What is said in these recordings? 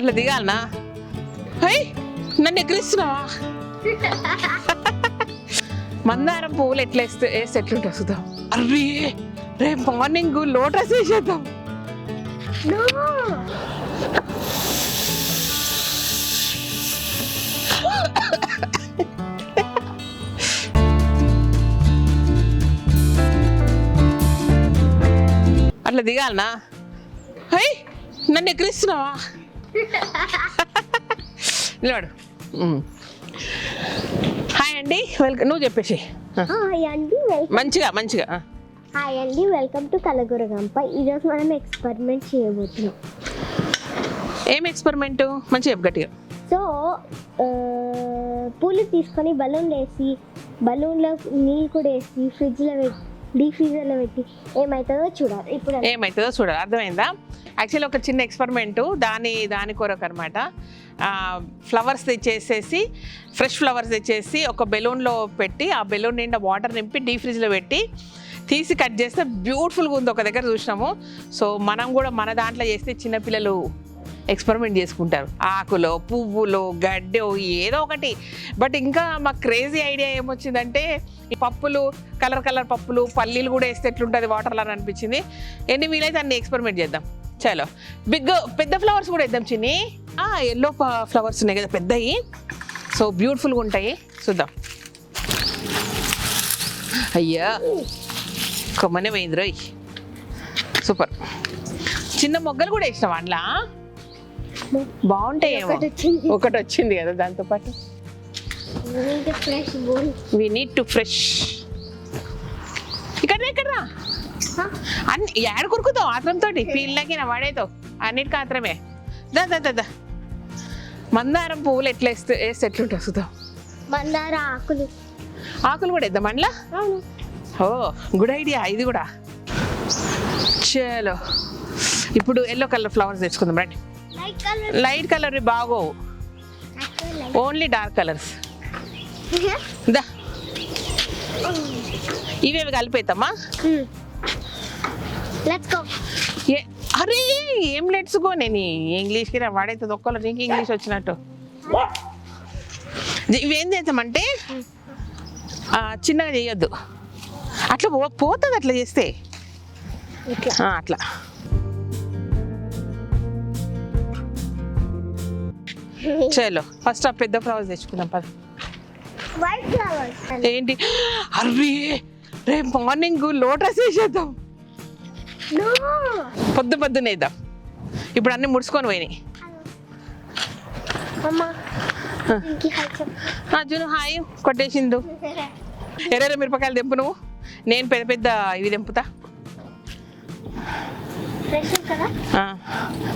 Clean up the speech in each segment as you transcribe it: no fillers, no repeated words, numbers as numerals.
అట్లా దిగాలనా? హై, నన్ను ఎక్కిరిస్తున్నావా? మందారం పువ్వులు ఎట్లా వేస్తే ఎట్లుంటా చూద్దాం. అర్రే రేపు మార్నింగ్ లోటస్ వేసేద్దాం. అట్లా దిగాలనా? హై, నన్ను ఎక్కిరిస్తున్నావా? నిలబడు. హాయ్ అండి, వెల్కమ్. నువ్వు చెప్పేసి మంచిగా మంచిగా. హాయ్ అండి, వెల్కమ్ టు కలగురగంప. ఈరోజు మనం ఎక్స్పెరిమెంట్ చేయబోతున్నాం. ఏం ఎక్స్పెరిమెంట్? మంచిగా చెప్పు గట్టిగా. సో పూలు తీసుకొని బలూన్లో వేసి, బలూన్లో నీళ్ళు కూడా వేసి డీప్ ఫ్రీజర్లో పెట్టి ఏమవుతుందో చూడాలి. ఇప్పుడు ఏమవుతుందో చూడాలి, అర్థమైందా? యాక్చువల్లీ ఒక చిన్న ఎక్స్పెరిమెంటు దాని కొరకు అనమాట. ఫ్లవర్స్ తెచ్చేసేసి, ఫ్రెష్ ఫ్లవర్స్ తెచ్చేసి ఒక బెలూన్లో పెట్టి, ఆ బెలూన్ నిండా వాటర్ నింపి డీప్ ఫ్రిడ్జ్లో పెట్టి తీసి కట్ చేస్తే బ్యూటిఫుల్గా ఉంది. ఒక దగ్గర చూసినాము. సో మనం కూడా మన దాంట్లో చేస్తే చిన్నపిల్లలు ఎక్స్పెరిమెంట్ చేసుకుంటారు. ఆకులో, పువ్వులో, గడ్డో ఏదో ఒకటి. బట్ ఇంకా మాకు క్రేజీ ఐడియా ఏమొచ్చిందంటే, ఈ పప్పులు, కలర్ పప్పులు, పల్లీలు కూడా వేస్తే ఎట్లుంటుంది వాటర్లో అని అనిపించింది. ఎన్ని వీలైతే అన్ని ఎక్స్పెరిమెంట్ చేద్దాం. చలో, పెద్ద ఫ్లవర్స్ కూడా వేద్దాం. చిన్ని ఎల్లో ఫ్లవర్స్ ఉన్నాయి కదా పెద్దవి, సో బ్యూటిఫుల్గా ఉంటాయి. చూద్దాం. అయ్యా కొమ్మనే పోయింది రోయ్, సూపర్. చిన్న మొగ్గలు కూడా వేసినాం అందులో, బాగుంటాయేమో. ఒకటి వచ్చింది కదా దాంతోపాటు. We need to fresh. ఇక్కడ అన్ని యాడ్ కొరుకుతావు ఆత్రంతో, పీళ్ళకి నా వాడేతావు అన్నిటికీ ఆత్రమే. దా మందారం పువ్వులు ఎట్లా వేస్తే ఎట్లుంటా చూద్దాం. మందార ఆకులు కూడా వేద్దాం అందులో. ఓ గుడ్ ఐడియా ఇది కూడా. చలో, ఇప్పుడు ఎల్లో కలర్ ఫ్లవర్స్ తెచ్చుకుందాం రండి. లైట్ కలర్ బాగోవు, ఓన్లీ డార్క్ కలర్స్. దా ఇవేవి కలిపేద్దామా? అరే ఏం లెట్స్ గో. నేను ఇంగ్లీష్కి వాడైతే ఒక్కలో నీకు ఇంగ్లీష్ వచ్చినట్టు. ఇవేం చేద్దామంటే చిన్నగా చేయొద్దు, అట్లా పోతుంది అట్లా చేస్తే. అట్లా చలో, ఫస్ట్ ఆ పెద్ద ఫ్లవర్స్ తెచ్చుకుందాం పద. ఏంటి? అర్రే రేపు మార్నింగ్ లోటస్ వేసేద్దాం. పొద్దునే వేద్దాం. ఇప్పుడు అన్ని ముడుచుకొని పోయినాయి. June hi కొట్టేసిండు. ఎర్ర మిరపకాయలు తెంపు నువ్వు, నేను పెద్ద ఇవి తెంపుతా.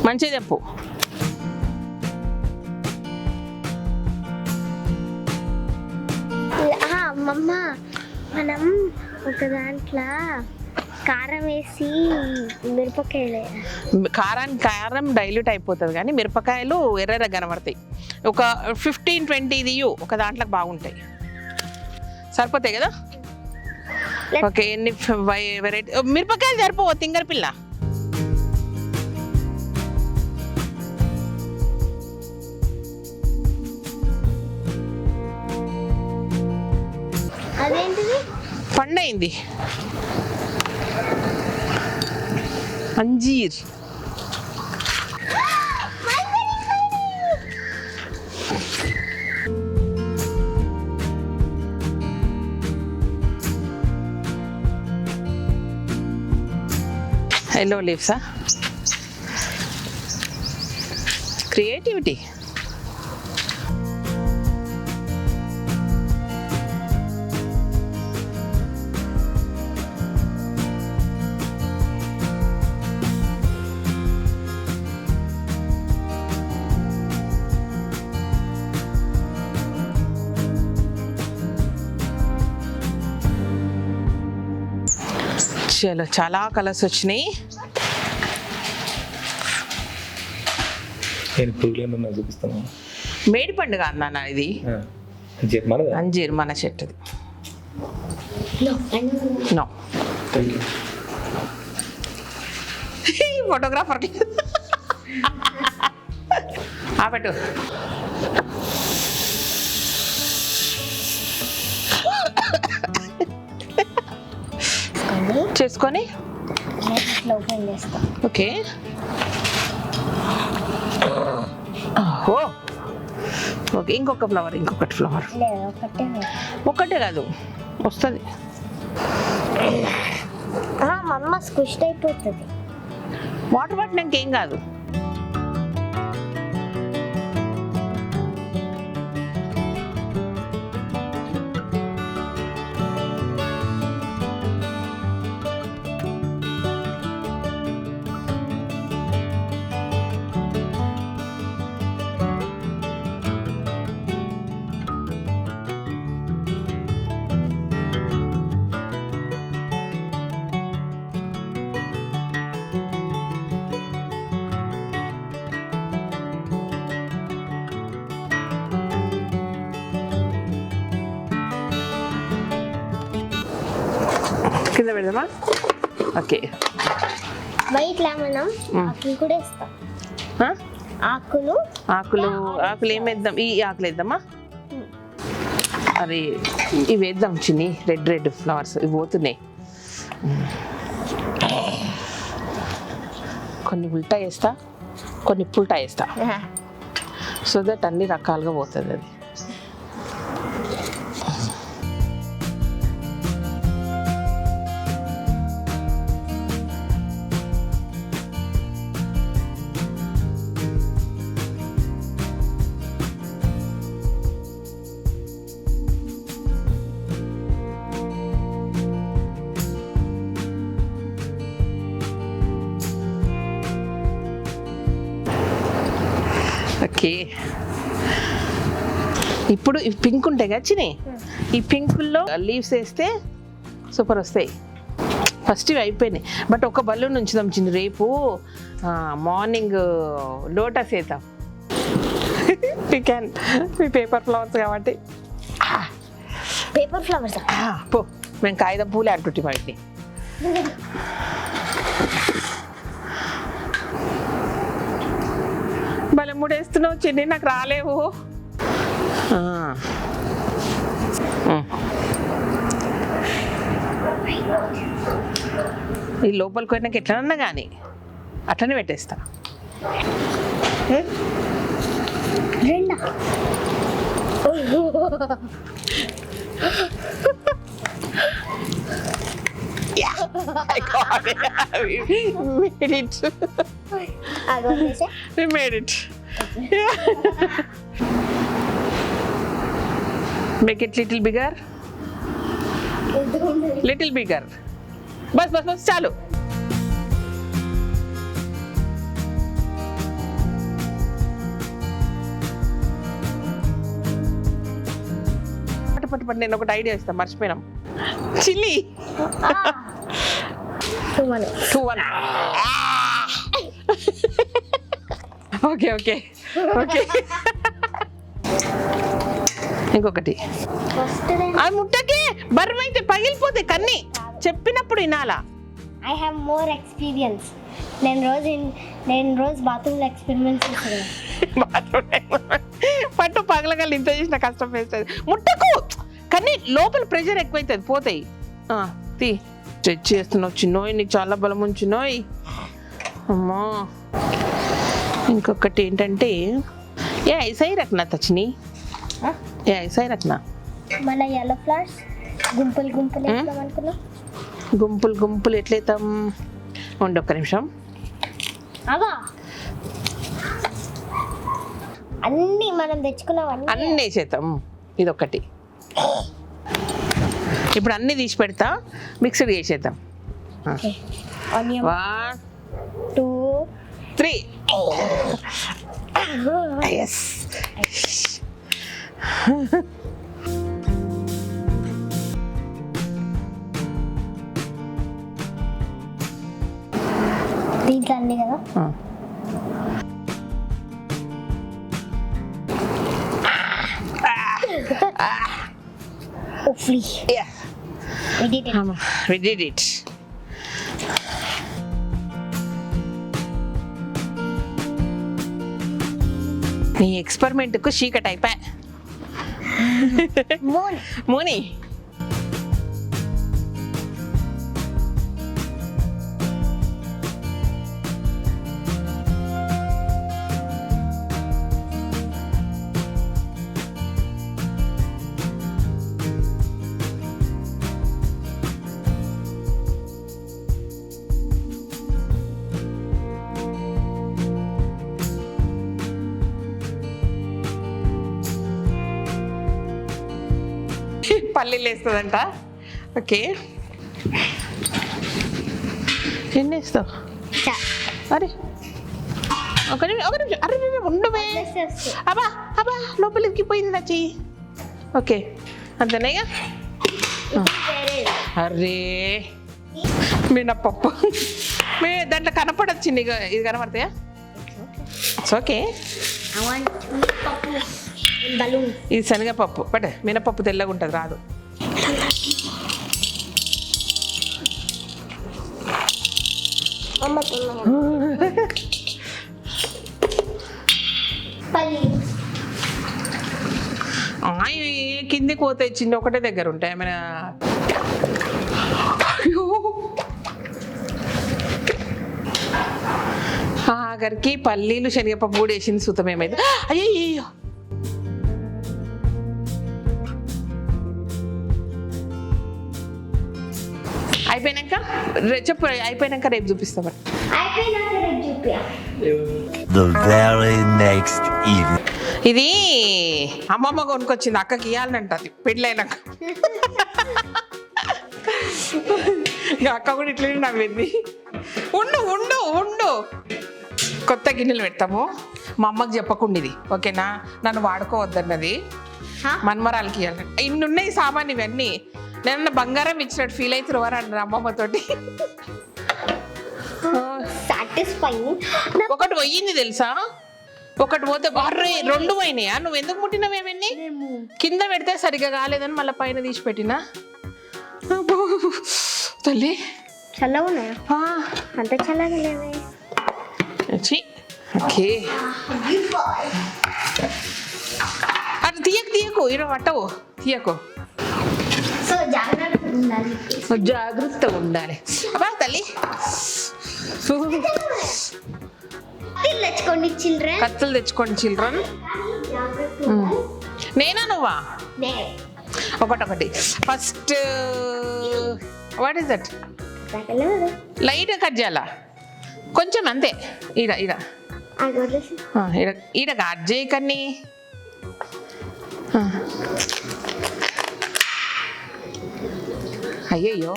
మంచిగా తెంపు. అమ్మమ్మ, మనం ఒక దాంట్లో కారం వేసి మిరపకాయలు, కారం డైల్యూట్ అయిపోతుంది కానీ మిరపకాయలు ఎర్ర కనబడతాయి. ఒక 15-20 తీయు, ఒక దాంట్లోకి బాగుంటాయి. సరిపోతాయి కదా? ఓకే, ఎన్ని వెరైటీ మిరపకాయలు సరిపోవు తింగర పిల్ల. అదేంటిది? పండైంది అంజీర్. ఎల్లో లీవ్సా? క్రియేటివిటీ. చలో, చాలా కలర్స్ వచ్చినాయి. మేడి పండుగ అన్న ఇది. అంజీర్ మన చెట్టుది. No photographer ఆపట్టు. చేసుకొని ఇట్లా ఓపెన్ చేస్తా. ఓకే. ఓ ఓకే, ఇంకొకటి ఫ్లవర్. లేదు ఒక్కటే కాదు, వస్తుంది. మా అమ్మ స్క్విష్ అయిపోతుంది. వాటర్ పట్టినాక ఏం కాదు. కింద పెడదామా? ఓకే. వైట్ మనం ఆకులు కూడా వేస్తాం. ఆకులు ఏం వేద్దాం? ఈ ఆకులు వేద్దామా? అరే ఇవి వేద్దాం చిన్ని. రెడ్ ఫ్లవర్స్ ఇవి పోతున్నాయి. కొన్ని ఉల్టా వేస్తా, కొన్ని పుల్టా వేస్తా, సో దట్ అన్ని రకాలుగా పోతుంది అది. ఓకే, ఇప్పుడు ఈ పింక్ ఉంటాయి కదా చిని, ఈ పింకుల్లో లీవ్స్ వేస్తే సూపర్ వస్తాయి. ఫస్ట్ ఇవి అయిపోయినాయి, బట్ ఒక బలూన్ ఉంచుదాం చిన్ని. రేపు మార్నింగ్ లోటస్ వేద్దాం. మీ పేపర్ ఫ్లవర్స్ కాబట్టి. పేపర్ ఫ్లవర్స్ పో, మేము కాగితం పూలే అంటుంటే వాటిని. భలే ముడేస్తున్నావు చిన్ని, నాకు రాలేవు. ఈ లోపలికి పోయినాక ఎట్లనన్నా కానీ అట్లనే పెట్టేస్తా. I got it. We made it. We made it. Make it little bigger. Little bigger. बस चालू. పట్టు నేను ఒకటి ఐడియా ఇస్తాను, మర్చిపోయినాం. చిల్లీ 2-1. Okay okay okay. ఇంకొకటి ఆ ముట్టకి బరువైతే పగిలిపోతే కన్ని చెప్పినప్పుడు వినాలా. I have more experience. నేను రోజు బాత్రూంలో ఎక్స్పెరిమెంట్స్ చేస్తాను. పట్టు పగలగల ఇంత చేసిన కష్టం వేస్తుంది. ముట్టకు కానీ లోపల ప్రెషర్ ఎక్కువైతుంది, పోతాయి. తీ స్ట్రెచ్ చేస్తున్నావు చిన్నోయ్, నీకు చాలా బలం ఉంచినోయ్. అమ్మా ఇంకొకటి ఏంటంటే ఏ ఐసాయి రకనా తచ్చిని, ఏ ఐసాయి రకనా మన yellow flowers గుంపులు వేద్దాం అనుకున్నా. గుంపులు ఎట్లయితాం? ఉండి ఒక్క నిమిషం. అన్నీ మనం తెచ్చుకున్నాం, అన్నీ చేద్దాం. ఇదొకటి. ఇప్పుడు అన్నీ తీసి పెడతా, మిక్స్డ్ చేసేద్దాం. 1 2 3. Yes. దీంట్లో అన్నీ కదా. Hopefully. Yeah. We did it. నీ ఎక్స్పెరిమెంట్కు చీకటి అయిపోయా. మోని పల్లీలు వేస్తుందంట. ఓకే, ఎన్ని వేస్తావు? అరే ఒక నిమిషం. అరే ఉండవే. అబ్బా అబ్బా లోపలికి పోయింది నా చెయ్యి. ఓకే అంతేనా? అరే మినపప్పు దాంట్లో కనపడొచ్చింది. ఇది కనపడతాయా? It's okay. ఇది శనగపప్పు, బట్ మినపప్పు తెల్లగా ఉంటుంది, రాదు. కిందికి పోతే చిన్న ఒకటే దగ్గర ఉంటాయి ఏమైనా. ఆఖరికి పల్లీలు శనగపప్పు కూడా వేసింది. సుతం ఏమైంది? అయ్యో అయిపోయినాక చెప్పు. అయిపోయినాక రేపు చూపిస్తా. ఇది అమ్మమ్మ కొనుక్కొచ్చింది, అక్కకి ఇవ్వాలనంట. అది పెళ్ళైనాక అక్క కూడా ఇట్లా నవ్వింది. ఉండు ఉండు ఉండు, కొత్త గిన్నెలు పెడతాము. మా అమ్మకి చెప్పకుండా ఇది, ఓకేనా? నన్ను వాడుకోవద్దన్నది, మన్మరాలకి ఇవ్వాలంట. ఇన్ని ఉన్నాయి సామాన్. ఇవన్నీ నేను బంగారం ఇచ్చినట్టు ఫీల్ అవుతున్నారు అన్నారు అమ్మమ్మతోటి. ఒకటి పోయింది తెలుసా? ఒకటి పోతే బార్రే, రెండు పోయినాయా? నువ్వు ఎందుకు ముట్టినవేమన్నీ? కింద పెడితే సరిగ్గా కాలేదని మళ్ళీ పైన తీసి పెట్టినా. తల్లి చల్లగా ఉన్నాయా? అంత చల్లగా లేవే. ఓకే, అది తీయకు ఇర పట్టవు, తీయకు. జాగ్రత్తగా ఉండాలి. అబ్బా తల్లి, కత్తులు తెచ్చుకోండి చిల్డ్రన్. నేనా నువ్వా? ఒకటి. First what is that? Light cut చేయాలా కొంచెం, అంతే. ఈడ ఈడ ఈడ ఈడ కట్ చేయకన్ని. అయ్యయ్యో,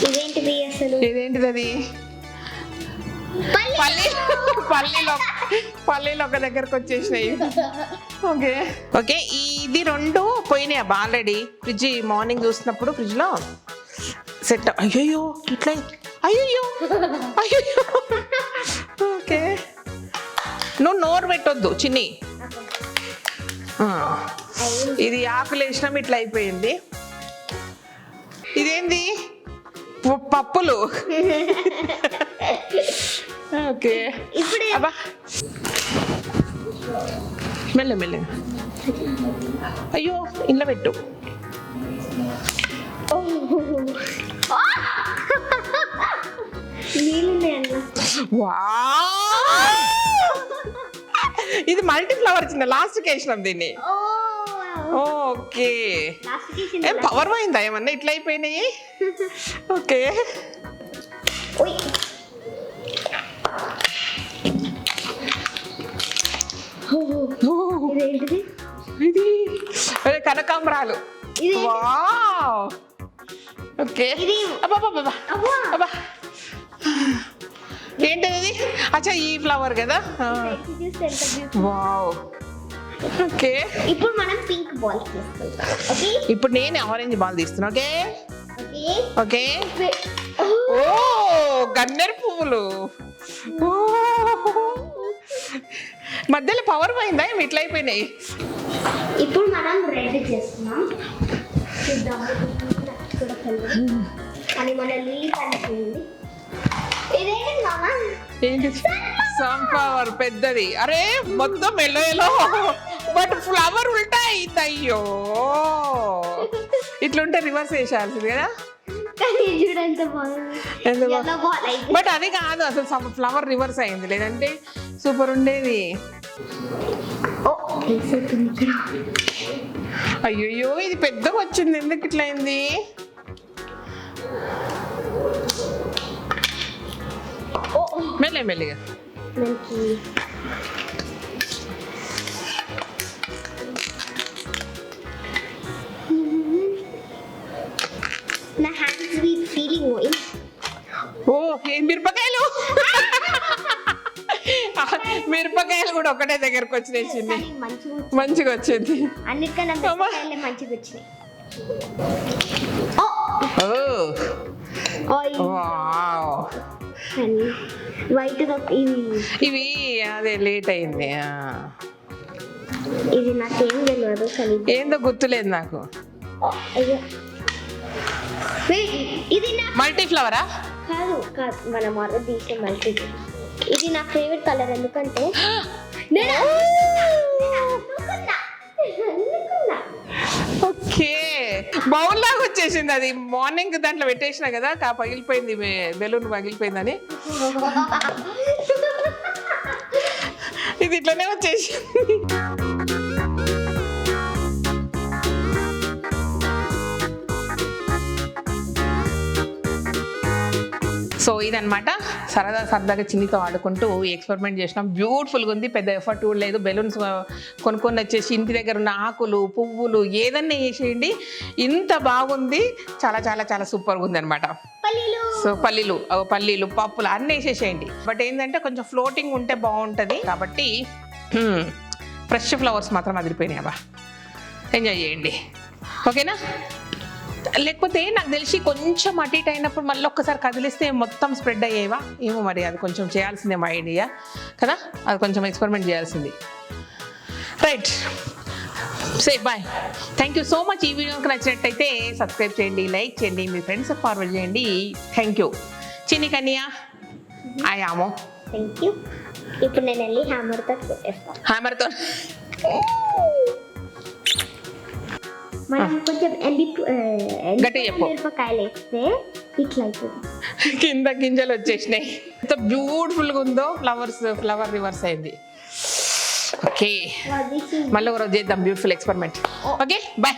ఇదేంటిది? అది పల్లీలు ఒక దగ్గరకు వచ్చేసినాయి. ఓకే ఓకే, ఇది రెండు పోయినాయి అబ్బా ఆల్రెడీ. ఫ్రిడ్జ్ మార్నింగ్ చూసినప్పుడు ఫ్రిడ్జ్లో సెట్. అయ్యయ్యో ఇట్లా, అయ్యయ్యో అయ్యయ్యో. ఓకే, నువ్వు నోరు పెట్టొద్దు చిన్ని. ఇది ఆకులు వేసినాం, ఇట్లా అయిపోయింది. ఇదేంది? పప్పులు. ఓకే, అబ్బా మెల్ల మెల్లగా. అయ్యో ఇంట్లో పెట్టు. ఇది మల్టీ ఫ్లవర్ చిన్న లాస్ట్కి వేసినాం దీన్ని. ఓకే, ఏం పవర్ పోయిందా ఏమన్నా? ఇట్లా అయిపోయినాయి. ఓకే, ఇది కనకాంబరాలు. ఓకే, అబ్బా ఏంటది? అచ్చా ఈ ఫ్లవర్ కదా. వావ్. ఓకే, ఇప్పుడు మనం పింక్ బాల్ తీసుకుంటాం. ఓకే, ఇప్పుడు నేను ఆరెంజ్ బాల్ తీస్తున్నా. Okay okay. ఓ గన్నేరు పువ్వులు. మధ్యలో పవర్ పోయిందా? ఏమి ఇట్లా అయిపోయినాయి. ఇప్పుడు మనం రెడ్ చేస్తున్నాం. చూద్దాం కానీ మన లిల్లీ కనిపించింది. ఇదేంటి మామ? ఏంటి సన్ఫ్లవర్ పెద్దది. అరే మొత్తం ఎల్లో బట్ ఫ్లవర్ ఉల్టా అయింది. అయ్యో ఇట్లుంటే రివర్స్ వేసాల్సింది కదా. బట్ అది కాదు అసలు ఫ్లవర్ రివర్స్ అయింది, లేదంటే సూపర్ ఉండేది. అయ్యో ఇది పెద్దగా వచ్చింది, ఎందుకు ఇట్లా అయింది? మెల్లిగా నా హ్యాండ్స్ విత్ ఫీలింగ్. ఓ మిరపకాయలు మిరపకాయలు కూడా ఒకటే దగ్గరకు వచ్చినాయి. మంచిగా వచ్చింది, అన్నిటికన్నా మంచిగా వచ్చినాయి. వైట్ ఇవి అదే లేట్ అయింది. ఇది నాకేం తెలియదు, ఏందో గుర్తులేదు నాకు. ఇది మల్టీ ఫ్లవరా? కాదు కాదు, మన మరో తీసే మల్టీ. ఇది నా ఫేవరెట్ కలర్, ఎందుకంటే ఓకే బౌల్ లాగా వచ్చేసింది. అది మార్నింగ్ దాంట్లో పెట్టేసిన కదా, పగిలిపోయింది, బెలూన్ పగిలిపోయిందని. ఇది ఇట్లనే వచ్చేసింది. సో ఇదనమాట సరదాగా చిన్నితో ఆడుకుంటూ ఎక్స్పెరిమెంట్ చేసినాం. బ్యూటిఫుల్గా ఉంది, పెద్ద ఎఫర్ట్ కూడా లేదు. బెలూన్స్ కొనుక్కొని వచ్చేసి ఇంటి దగ్గర ఉన్న ఆకులు పువ్వులు ఏదన్నా వేసేయండి, ఇంత బాగుంది. చాలా చాలా చాలా సూపర్గా ఉంది అనమాట. సో పల్లీలు పప్పులు అన్నీ వేసేసేయండి. బట్ ఏంటంటే కొంచెం ఫ్లోటింగ్ ఉంటే బాగుంటుంది కాబట్టి ఫ్రెష్ ఫ్లవర్స్ మాత్రం అదిరిపోయినాయబ్బా. ఎంజాయ్ చేయండి, ఓకేనా? లేకపోతే నాకు తెలిసి కొంచెం అటు ఇటు అయినప్పుడు మళ్ళీ ఒక్కసారి కదిలిస్తే మొత్తం స్ప్రెడ్ అయ్యేవా ఏమో, మరి అది కొంచెం చేయాల్సిందే మా ఐడియా కదా, అది కొంచెం ఎక్స్పెరిమెంట్ చేయాల్సింది. Right, say bye. Thank you so much. ఈ వీడియోకి నచ్చినట్టయితే సబ్స్క్రైబ్ చేయండి, లైక్ చేయండి, మీ ఫ్రెండ్స్కి ఫార్వర్డ్ చేయండి. Thank you. చిన్ని కన్యా ఆయామో. Thank you. ఇప్పుడు నేను వెళ్ళి హ్యామర్తో మనం కొంచెం మిరపకాయలు వేస్తే ఇట్లా అవుతుంది. కింద గింజలు వచ్చేసినాయి. ఎంత బ్యూటిఫుల్గా ఉందో. ఫ్లవర్ రివర్స్ అయింది. ఓకే, మళ్ళీ ఒక రోజు చేద్దాం బ్యూటిఫుల్ ఎక్స్పెరిమెంట్. Okay bye.